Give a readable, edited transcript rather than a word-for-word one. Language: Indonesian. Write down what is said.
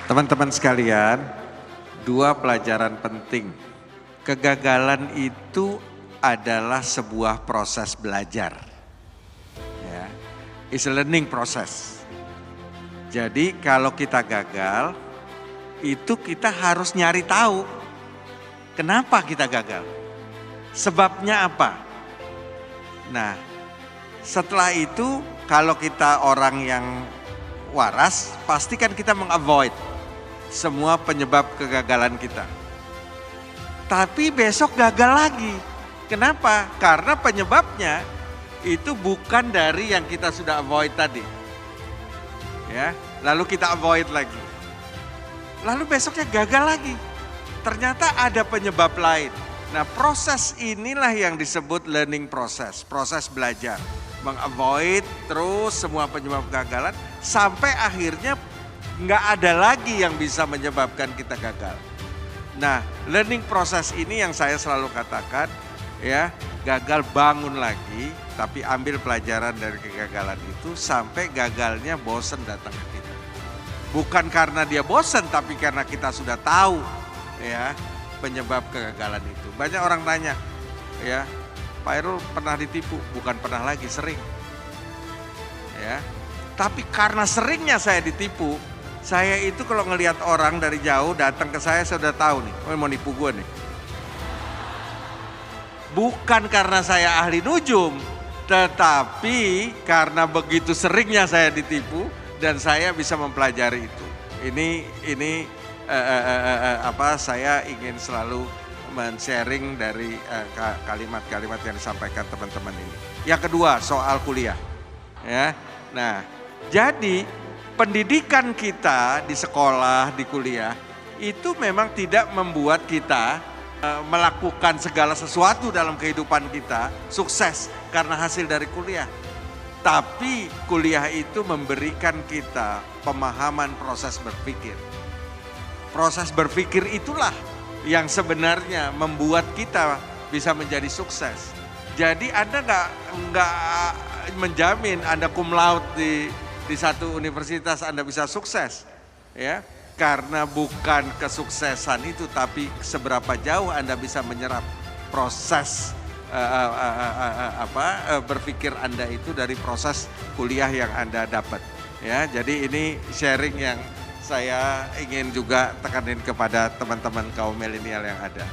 Teman-teman sekalian, dua pelajaran penting. Kegagalan itu adalah sebuah proses belajar. Ya, it's a learning process. Jadi kalau kita gagal, itu kita harus nyari tahu kenapa kita gagal. Sebabnya apa? Nah, setelah itu kalau kita orang yang waras, pastikan kita mengavoid semua penyebab kegagalan kita. Tapi besok gagal lagi. Kenapa? Karena penyebabnya itu bukan dari yang kita sudah avoid tadi. Ya, lalu kita avoid lagi. Lalu besoknya gagal lagi. Ternyata ada penyebab lain. Nah, proses inilah yang disebut learning process, proses belajar. Mengavoid terus semua penyebab kegagalan sampai akhirnya nggak ada lagi yang bisa menyebabkan kita gagal. Nah, learning process ini yang saya selalu katakan, ya, gagal bangun lagi, tapi ambil pelajaran dari kegagalan itu sampai gagalnya bosan datang ke kita. Bukan karena dia bosan, tapi karena kita sudah tahu, ya, penyebab kegagalan itu. Banyak orang tanya, ya, Pak Irul pernah ditipu? Bukan pernah lagi, sering. Ya, tapi karena seringnya saya ditipu, saya itu kalau ngelihat orang dari jauh datang ke saya sudah tahu nih, oh mau nipu gue nih. Bukan karena saya ahli nujum, tetapi karena begitu seringnya saya ditipu dan saya bisa mempelajari itu. Ini saya ingin selalu men-sharing dari kalimat-kalimat yang disampaikan teman-teman ini. Yang kedua, soal kuliah. Ya. Nah, jadi pendidikan kita di sekolah, di kuliah, itu memang tidak membuat kita melakukan segala sesuatu dalam kehidupan kita sukses karena hasil dari kuliah. Tapi kuliah itu memberikan kita pemahaman proses berpikir. Proses berpikir itulah yang sebenarnya membuat kita bisa menjadi sukses. Jadi Anda nggak menjamin Anda cum laude di satu universitas Anda bisa sukses, ya, karena bukan kesuksesan itu, tapi seberapa jauh Anda bisa menyerap proses berpikir Anda itu dari proses kuliah yang Anda dapat, ya. Jadi ini sharing yang saya ingin juga tekanin kepada teman-teman kaum milenial yang ada.